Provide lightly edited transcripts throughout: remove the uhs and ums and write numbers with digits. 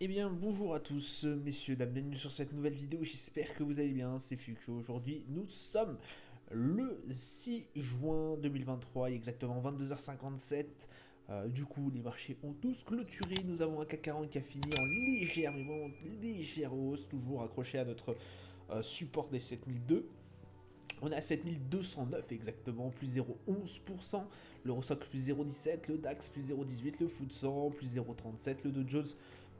Eh bien, bonjour à tous, messieurs, dames, bienvenue sur cette nouvelle vidéo, j'espère que vous allez bien, c'est Fuku. Aujourd'hui, nous sommes le 6 juin 2023, il est exactement 22h57. Du coup, les marchés ont tous clôturé, nous avons un CAC 40 qui a fini en légère, mais vraiment légère hausse, toujours accroché à notre support des 7002. On est à 7209 exactement, plus 0,11%, l'Eurostock plus 0,17, le DAX plus 0,18, le FTSE 100 plus 0,37, le Dow Jones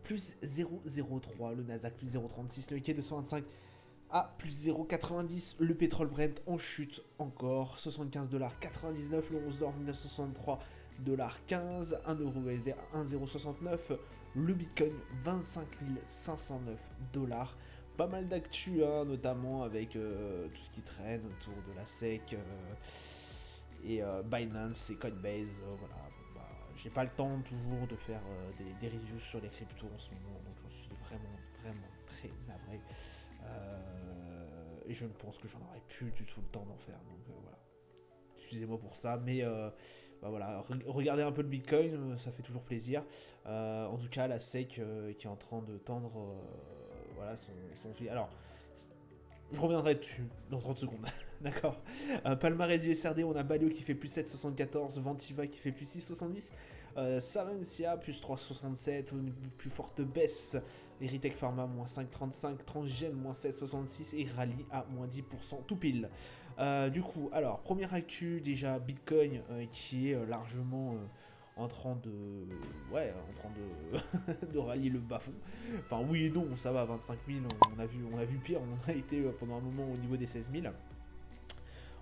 plus 0,03, le Nasdaq plus 0,36, le Nikkei 225 à plus 0,90, le pétrole Brent en chute encore, 75,99$, l'once d'or 1963 $15, 1 euro USD à 1,069, le Bitcoin 25 509 $. Pas mal d'actu, hein, notamment avec tout ce qui traîne autour de la SEC et Binance et Coinbase. Voilà, bon, bah, j'ai pas le temps toujours de faire des reviews sur les cryptos en ce moment, donc j'en suis vraiment très navré. Et je ne pense que j'en aurai plus du tout le temps d'en faire, donc voilà. Excusez-moi pour ça, mais bah voilà, regardez un peu le Bitcoin, ça fait toujours plaisir. En tout cas, la SEC qui est en train de tendre voilà, son fil. Alors, je reviendrai dessus dans 30 secondes, d'accord. Palmarès du SRD, on a Balio qui fait plus 7,74, Ventiva qui fait plus 6,70, Savencia plus 3,67, une plus forte baisse, Eritech Pharma moins 5,35, Transgène moins 7,66 et Rally à moins 10%, tout pile. Du coup, alors, première actu, déjà Bitcoin qui est largement en train de. Ouais, en train de, de rallier le bas-fond. Enfin, oui et non, ça va, 25 000, on a vu pire, on a été pendant un moment au niveau des 16 000.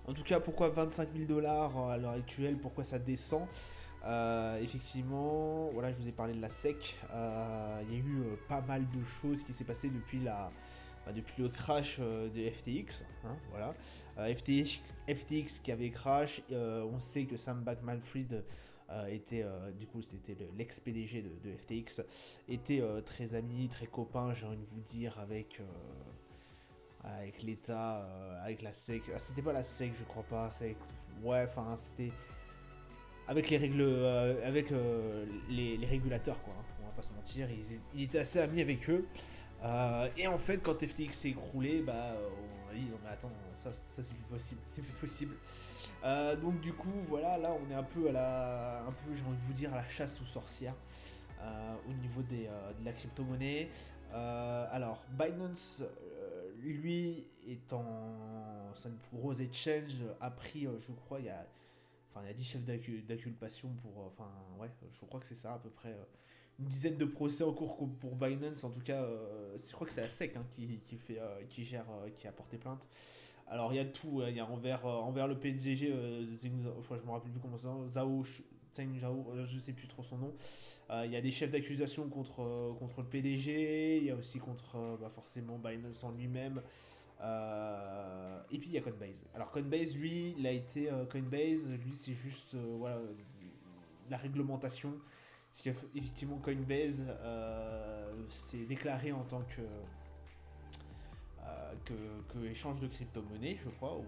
En tout cas, pourquoi 25 000 dollars à l'heure actuelle, pourquoi ça descend? Effectivement, voilà, je vous ai parlé de la SEC. Il y a eu pas mal de choses qui s'est passé depuis le crash de FTX. Hein, voilà. FTX qui avait crash. On sait que Sam Bankman-Fried était, du coup, c'était l'ex-PDG de FTX, était très ami, très copain, j'ai envie de vous dire, avec l'État, avec la SEC. Ah, c'était pas la SEC, je crois pas. Ouais, enfin, c'était avec les règles, avec les régulateurs, quoi. Hein, on va pas se mentir, il était assez ami avec eux. Et en fait, quand FTX s'est écroulé, bah, on a dit non mais attends, ça c'est plus possible, c'est plus possible. Donc du coup, voilà, là on est un peu j'ai envie de vous dire, à la chasse aux sorcières au niveau de la crypto-monnaie. Alors, Binance, lui, est en. C'est une grosse exchange, a pris, je crois, il y a 10 chefs d'inculpation pour. Enfin, ouais, je crois que c'est ça, à peu près. Une dizaine de procès en cours pour Binance. En tout cas, je crois que c'est la SEC hein, qui gère, qui a porté plainte. Alors, il y a tout. Il y a envers le PDG, enfin, je me rappelle plus comment ça, Zhang Zhao, je sais plus trop son nom. Il y a des chefs d'accusation contre le PDG. Il y a aussi contre bah, forcément Binance en lui-même. Et puis il y a Coinbase. Alors Coinbase, lui, il a été Coinbase, lui c'est juste voilà la réglementation. Parce qu'effectivement Coinbase s'est déclaré en tant que échange de crypto-monnaie, je crois, ou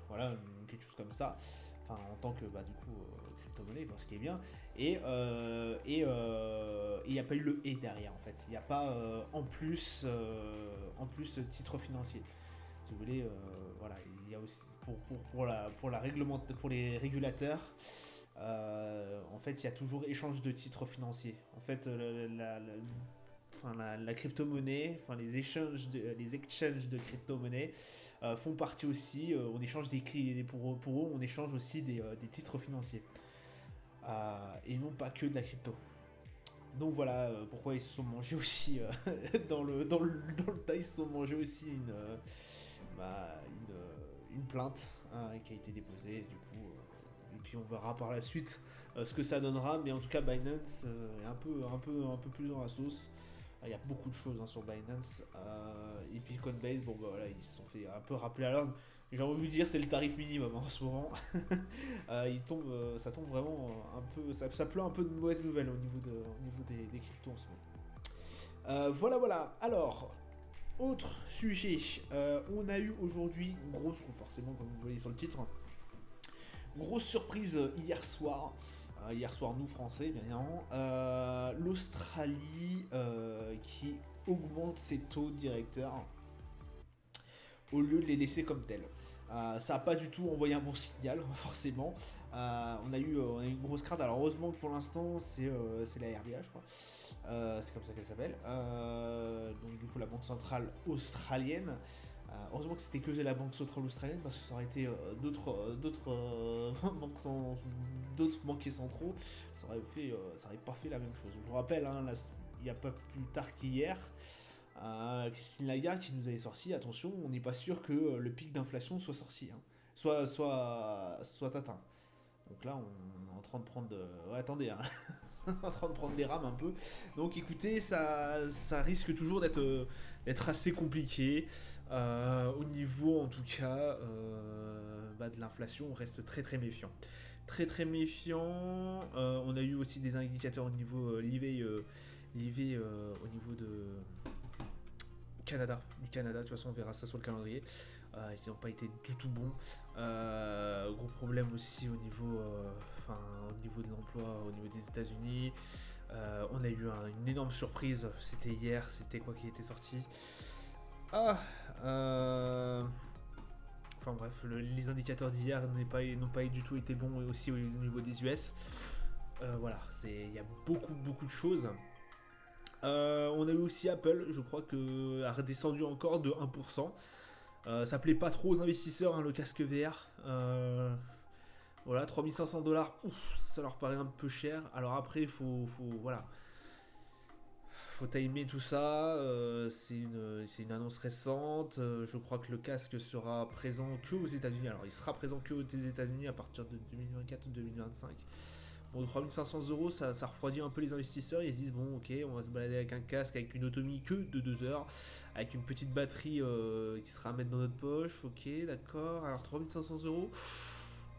voilà quelque chose comme ça. Enfin en tant que bah du coup crypto-monnaie, ce qui est bien. Et il n'y a pas eu le et derrière en fait. Il n'y a pas en plus titre financier. Si vous voulez, voilà, il y a aussi pour les régulateurs, en fait, il y a toujours échange de titres financiers. En fait, la crypto-monnaie, enfin les exchanges de crypto-monnaie font partie aussi. On échange pour eux, on échange aussi des titres financiers et non pas que de la crypto. Donc voilà pourquoi ils se sont mangés aussi dans le tas, ils se sont mangés aussi une plainte hein, qui a été déposée du coup et puis on verra par la suite ce que ça donnera, mais en tout cas Binance est un peu plus dans la sauce. Il y a beaucoup de choses hein, sur Binance et puis Coinbase, bon bah voilà, ils se sont fait un peu rappeler à l'ordre. J'ai envie de vous dire, c'est le tarif minimum hein, en ce moment. Ça tombe vraiment un peu, ça pleut un peu de mauvaises nouvelles au niveau des cryptos en ce moment. Voilà. Alors, autre sujet, on a eu aujourd'hui, forcément comme vous voyez sur le titre, grosse surprise hier soir. hier soir, nous Français, bien évidemment. L'Australie qui augmente ses taux directeurs au lieu de les laisser comme tels. Ça n'a pas du tout envoyé un bon signal, forcément. On a eu une grosse crainte. Alors, heureusement que pour l'instant, c'est la RBA, je crois. C'est comme ça qu'elle s'appelle. Donc, du coup, la Banque Centrale Australienne. Heureusement que c'était que la Banque Centrale Australienne, parce que ça aurait été d'autres banquiers centraux. Ça aurait pas fait la même chose. Je vous rappelle, hein, il n'y a pas plus tard qu'hier. Christine Lagarde qui nous avait sorti, attention, on n'est pas sûr que le pic d'inflation soit sorti, hein, soit atteint. Donc là, on est en train de prendre. Ouais, attendez, hein. On est en train de prendre des rames un peu. Donc écoutez, ça risque toujours d'être assez compliqué. Au niveau, en tout cas, de l'inflation, on reste très très méfiant. Très très méfiant. On a eu aussi des indicateurs au niveau l'IV, au niveau du Canada, de toute façon on verra ça sur le calendrier. Ils n'ont pas été du tout bons. Gros problème aussi au niveau de l'emploi, au niveau des États-Unis. On a eu une énorme surprise, c'était hier, c'était quoi qui était sorti. Enfin bref, les indicateurs d'hier n'ont pas du tout été bons, et aussi au niveau des US. Voilà, il y a beaucoup de choses. On a eu aussi Apple, je crois que a redescendu encore de 1%. Ça plaît pas trop aux investisseurs, hein, le casque VR. Voilà, 3500$, ça leur paraît un peu cher. Alors après, voilà, faut timer tout ça. C'est une annonce récente. Je crois que le casque sera présent que aux États-Unis. Alors, il sera présent que aux États-Unis à partir de 2024 ou 2025. Bon, 3500€, ça refroidit un peu les investisseurs. Ils se disent, bon, ok, on va se balader avec un casque avec une autonomie que de 2 heures, avec une petite batterie qui sera à mettre dans notre poche. Ok, d'accord. Alors, 3500€,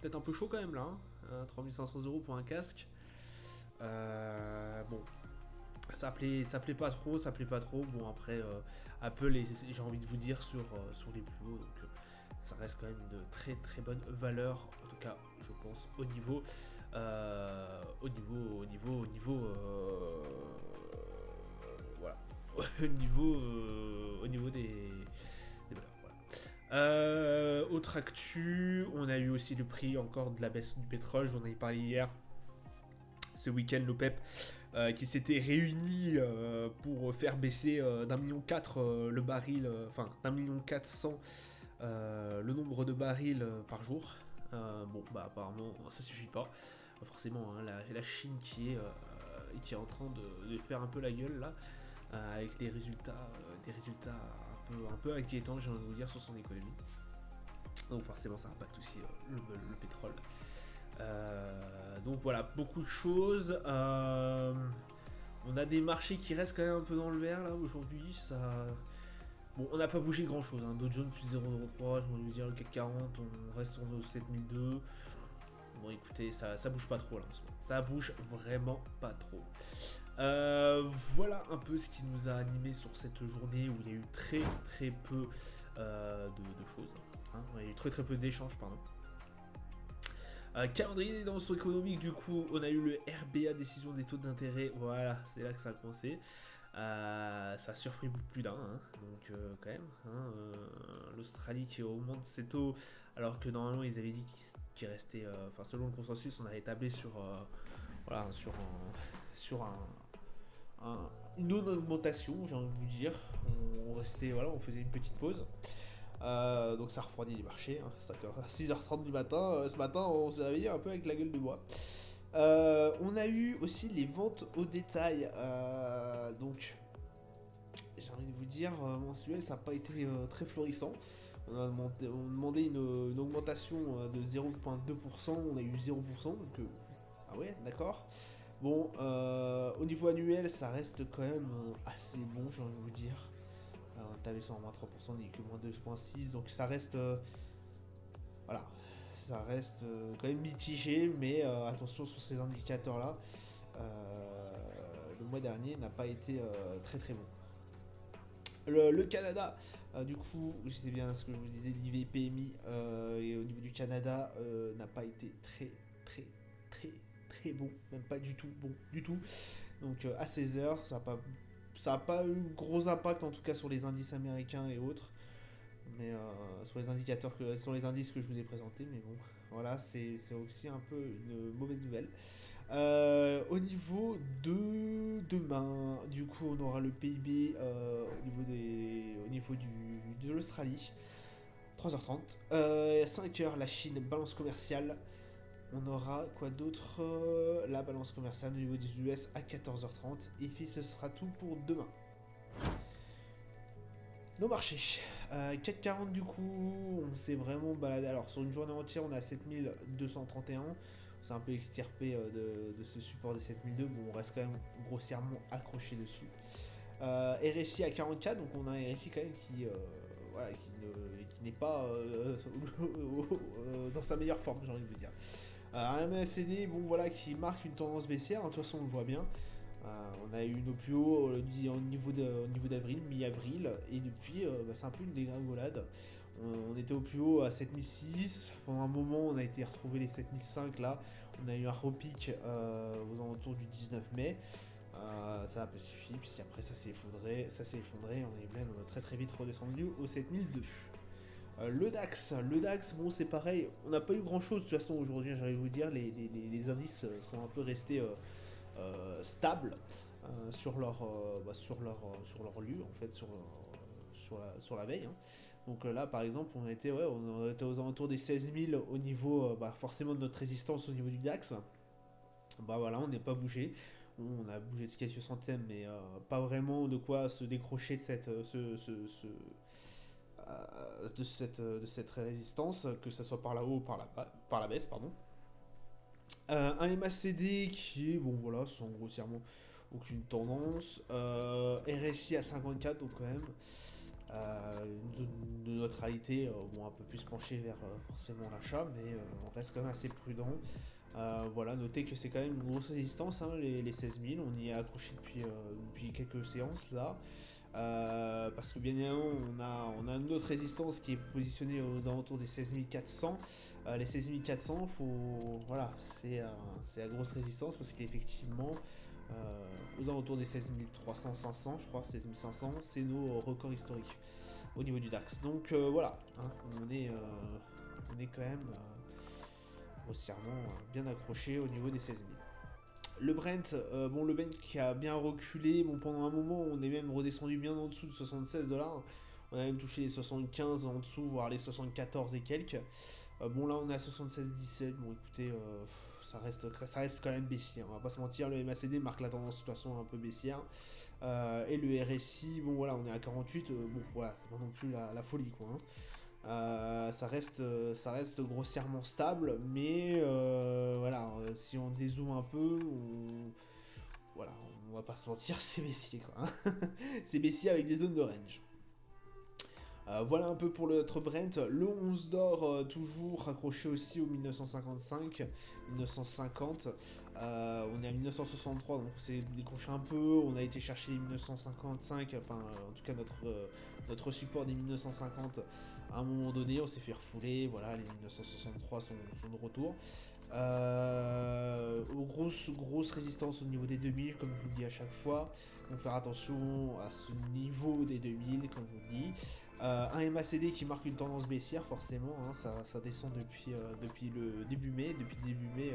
peut-être un peu chaud quand même là. 3500€ pour un casque. Bon, ça plaît pas trop. Bon, après, Apple, j'ai envie de vous dire, sur les plus hauts. Donc, ça reste quand même une très très bonne valeur. En tout cas, je pense, au niveau voilà, au niveau des valeurs, voilà. Autre actu, on a eu aussi le prix encore de la baisse du pétrole, j'en ai parlé hier. Ce week-end, l'OPEP qui s'était réuni pour faire baisser d'1,4 million le baril, enfin d'1,4 million le nombre de barils par jour. Bon, apparemment, ça suffit pas. Forcément, hein, la Chine qui est en train de faire un peu la gueule là, avec des résultats un peu inquiétants, j'ai envie de vous dire, sur son économie. Donc forcément, ça impacte aussi le pétrole. Donc voilà, beaucoup de choses. On a des marchés qui restent quand même un peu dans le vert là aujourd'hui. Bon, on n'a pas bougé grand chose, hein. Dow Jones plus 0,03, je vais dire le CAC 40, on reste sur nos 7002. Bon, écoutez, ça bouge pas trop là en ce moment. Ça bouge vraiment pas trop. Voilà un peu ce qui nous a animé sur cette journée où il y a eu très très peu de choses. Hein. Il y a eu très très peu d'échanges, pardon. Calendrier dans son économique, du coup, on a eu le RBA, décision des taux d'intérêt. Voilà, c'est là que ça a commencé. Ça a surpris plus d'un, hein. Donc quand même, hein, l'Australie qui augmente ses taux alors que normalement ils avaient dit qu'il restait, enfin selon le consensus, on avait tablé sur voilà, une non-augmentation, j'ai envie de vous dire. On restait, voilà, on faisait une petite pause. Donc ça refroidit les marchés, hein. À 6h30 du matin, ce matin on s'est réveillé un peu avec la gueule de bois. On a eu aussi les ventes au détail, donc j'ai envie de vous dire, mensuel, ça n'a pas été très florissant. On demandé une augmentation de 0,2%, on a eu 0%, donc ah ouais, d'accord. Bon, au niveau annuel, ça reste quand même assez bon, j'ai envie de vous dire. On avait sur moins 3%, on n'est que moins 2,6%, donc ça reste voilà, ça reste quand même mitigé, mais attention sur ces indicateurs-là. Le mois dernier n'a pas été très très bon. Le Canada, du coup, je sais bien ce que je vous disais, l'IVPMI et au niveau du Canada n'a pas été très très bon, même pas du tout bon du tout. Donc à 16 h, ça a pas eu gros impact en tout cas sur les indices américains et autres, mais sur les indicateurs sur les indices que je vous ai présentés, mais bon, voilà, c'est aussi un peu une mauvaise nouvelle. Au niveau de demain, du coup, on aura le PIB au niveau de l'Australie, 3h30. 5h, la Chine, balance commerciale. On aura quoi d'autre? La balance commerciale au niveau des US à 14h30. Et puis ce sera tout pour demain. Nos marchés. 4,40 du coup, on s'est vraiment baladé. Alors sur une journée entière, on est à 7231. C'est un peu extirpé de ce support des 7002. Bon, on reste quand même grossièrement accroché dessus. RSI à 44, donc on a un RSI quand même voilà, qui n'est pas dans sa meilleure forme, j'ai envie de vous dire. Un MACD, bon voilà, qui marque une tendance baissière, de toute façon on le voit bien. On a eu nos plus hauts au niveau d'avril, mi-avril, et depuis c'est un peu une dégringolade. On était au plus haut à 7006, pendant un moment on a été retrouvé les 7005 là, on a eu un repic aux alentours du 19 mai. Ça a un peu suffi, puis après ça s'est effondré, on est même très très vite redescendu au 7002. Le DAX, bon c'est pareil, on n'a pas eu grand chose de toute façon aujourd'hui, j'arrive à vous dire, les indices sont un peu restés stables sur leur lieu en fait, sur la veille. Hein. Donc là par exemple on était aux alentours des 16 000 au niveau forcément de notre résistance au niveau du DAX. Bah voilà, on n'est pas bougé. On a bougé de quelques centaines, mais pas vraiment de quoi se décrocher de cette résistance, que ce soit par la haut ou par la baisse, pardon. Un MACD qui est, bon voilà, sans grossièrement aucune tendance. RSI à 54, donc quand même une zone de neutralité, bon, un peu plus penchée vers forcément l'achat, mais on reste quand même assez prudent. Voilà, notez que c'est quand même une grosse résistance, hein, les 16 000, on y est accroché depuis quelques séances là. Parce que bien évidemment, on a une autre résistance qui est positionnée aux alentours des 16 400. Les 16 400, voilà, c'est la grosse résistance parce qu'effectivement, aux alentours des 16 300, 500, je crois, 16 500, c'est nos records historiques au niveau du DAX. Donc voilà, hein, on est quand même grossièrement bien accroché au niveau des 16 000. Le Brent, le Brent qui a bien reculé, bon, pendant un moment on est même redescendu bien en dessous de 76$, on a même touché les 75 en dessous, voire les 74 et quelques. Bon là on est à 76,17, bon écoutez, ça reste quand même baissier, on va pas se mentir, le MACD marque la tendance de toute façon un peu baissière. Et le RSI, bon voilà, on est à 48, bon voilà, c'est pas non plus la folie quoi. Hein. Ça reste grossièrement stable, mais voilà, si on dézoome un peu, voilà, on va pas se mentir, c'est baissier quoi. Hein. C'est baissier avec des zones de range. Voilà un peu pour notre Brent. Le 11 d'or, toujours accroché aussi au 1955, 1950. On est à 1963, donc c'est décroché un peu. On a été chercher les 1955, enfin en tout cas notre support des 1950 à un moment donné. On s'est fait refouler, voilà, les 1963 sont de retour. Grosse résistance au niveau des 2000, comme je vous le dis à chaque fois. Donc faire attention à ce niveau des 2000, comme je vous le dis. Un MACD qui marque une tendance baissière, forcément, hein, ça descend depuis le début mai. Depuis le début mai,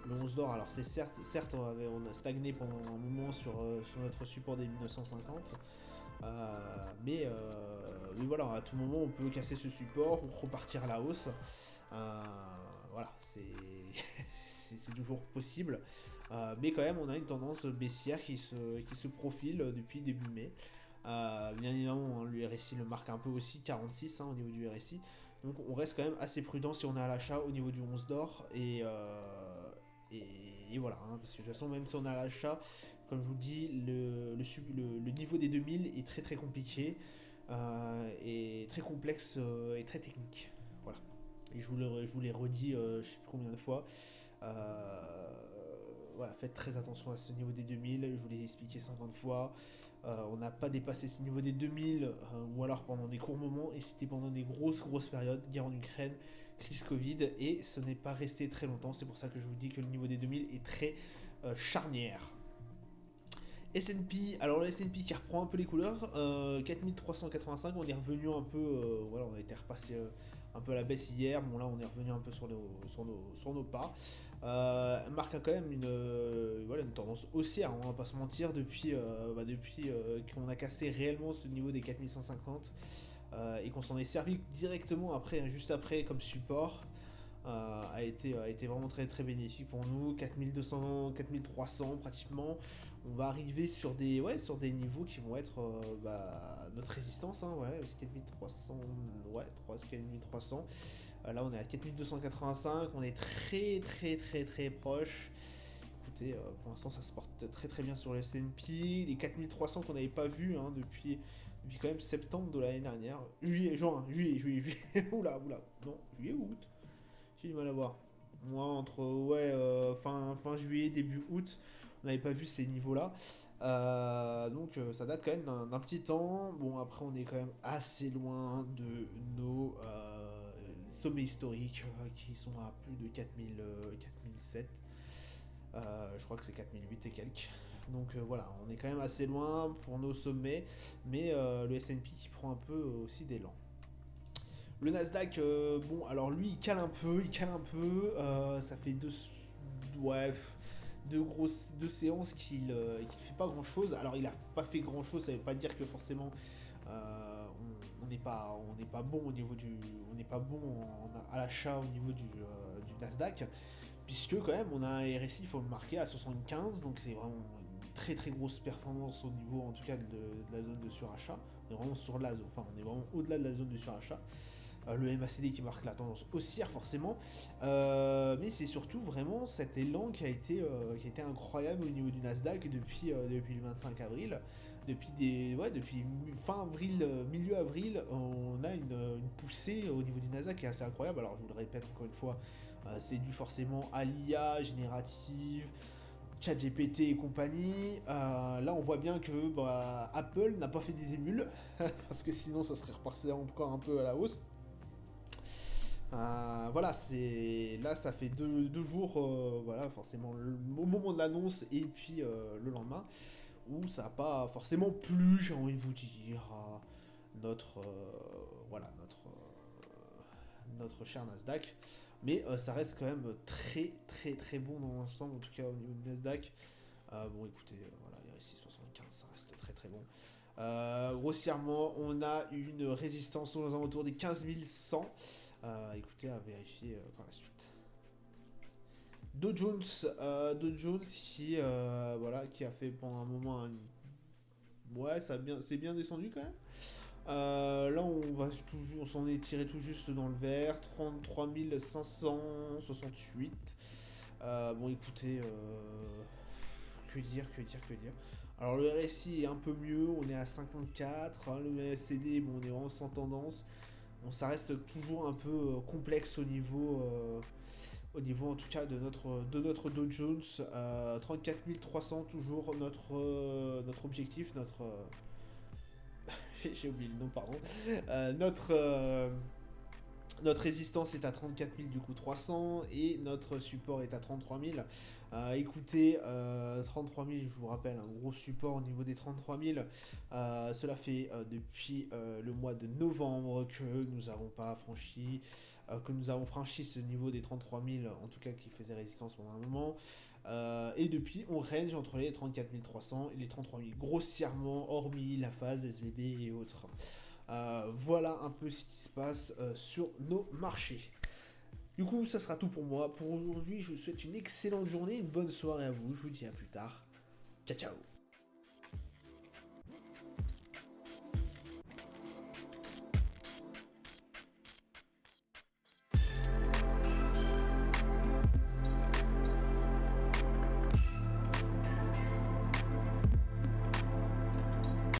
le 11 d'or, alors c'est certes on a stagné pendant un moment sur notre support des 1950. Mais voilà, à tout moment on peut casser ce support ou repartir à la hausse. Voilà, c'est toujours possible. Mais quand même, on a une tendance baissière qui se profile depuis début mai. Bien évidemment, hein, le RSI le marque un peu aussi, 46 hein, au niveau du RSI. Donc on reste quand même assez prudent si on est à l'achat au niveau du 11 d'or. Et voilà, hein, parce que de toute façon, même si on est à l'achat, comme je vous dis, le niveau des 2000 est très très compliqué, et très complexe et très technique. Voilà. Et je vous l'ai redit je sais plus combien de fois. Voilà, faites très attention à ce niveau des 2000, je vous l'ai expliqué 50 fois. On n'a pas dépassé ce niveau des 2000, ou alors pendant des courts moments, et c'était pendant des grosses périodes, guerre en Ukraine, crise Covid, et ce n'est pas resté très longtemps. C'est pour ça que je vous dis que le niveau des 2000 est très charnière. S&P, alors le S&P qui reprend un peu les couleurs, 4385, on est revenu un peu, voilà, on a été repassé un peu à la baisse hier, bon là on est revenu un peu sur nos pas. Marque quand même voilà, une tendance haussière, on va pas se mentir, depuis qu'on a cassé réellement ce niveau des 4150 et qu'on s'en est servi directement après, hein, juste après comme support. A été vraiment très très bénéfique pour nous. 4200, 4300 pratiquement. On va arriver sur des niveaux qui vont être notre résistance, hein, ouais, 4300, ouais, 4300. Là on est à 4285, on est très très très très proche. Écoutez, pour l'instant ça se porte très très bien sur le S&P. Les 4300 qu'on n'avait pas vu, hein, depuis quand même septembre de l'année dernière. Juillet. Oula, non, juillet ou août. J'ai du mal à voir. Moi, entre fin juillet, début août, on n'avait pas vu ces niveaux-là. Donc ça date quand même d'un petit temps. Bon, après, on est quand même assez loin de nos sommets historiques qui sont à plus de 4007. Je crois que c'est 4008 et quelques. Donc voilà, on est quand même assez loin pour nos sommets. Mais le S&P qui prend un peu aussi d'élan. Le Nasdaq, bon, alors lui, il cale un peu, ça fait deux séances qu'il fait pas grand chose. Alors, il a pas fait grand chose, ça veut pas dire que forcément on n'est pas bon au niveau on n'est pas bon à l'achat au niveau du Nasdaq, puisque quand même on a un RSI, il faut le marquer, à 75, donc c'est vraiment une très très grosse performance au niveau, en tout cas, de la zone de surachat. On est vraiment sur la zone, enfin on est vraiment au-delà de la zone de surachat. Le MACD qui marque la tendance haussière forcément, mais c'est surtout vraiment cet élan qui a été incroyable au niveau du Nasdaq depuis le 25 avril, depuis fin avril, milieu avril, on a une poussée au niveau du Nasdaq qui est assez incroyable. Alors je vous le répète encore une fois, c'est dû forcément à l'IA générative, ChatGPT et compagnie. Là on voit bien que Apple n'a pas fait des émules, parce que sinon ça serait reparti encore un peu à la hausse. Voilà, là ça fait deux jours, voilà, forcément au moment de l'annonce et puis le lendemain, où ça n'a pas forcément plu, j'ai envie de vous dire, notre notre cher Nasdaq, mais ça reste quand même très très très bon dans l'ensemble, en tout cas au niveau du Nasdaq. Bon, écoutez, voilà, il RSI 75, ça reste très très bon. Grossièrement, on a une résistance aux alentours des 15 100. Écoutez, à vérifier par la suite. Dow Jones qui qui a fait pendant un moment ouais, c'est bien descendu quand même. Là on s'en est tiré tout juste dans le vert, 33 568. Bon, écoutez, que dire. Alors le RSI est un peu mieux, on est à 54, hein, le MACD, bon, on est vraiment sans tendance. Bon, ça reste toujours un peu complexe au niveau en tout cas de notre Dow Jones. 34 300 toujours notre objectif, j'ai oublié le nom, pardon. Notre résistance est à 34 000 du coup 300, et notre support est à 33 000. Écoutez, 33 000, je vous rappelle, un gros support au niveau des 33 000. Cela fait depuis le mois de novembre que nous avons pas franchi, ce niveau des 33 000, en tout cas qui faisait résistance pendant un moment. Et depuis, on range entre les 34 300 et les 33 000, grossièrement, hormis la phase SVB et autres. Voilà un peu ce qui se passe sur nos marchés. Du coup, ça sera tout pour moi. Pour aujourd'hui, je vous souhaite une excellente journée, une bonne soirée à vous. Je vous dis à plus tard. Ciao, ciao.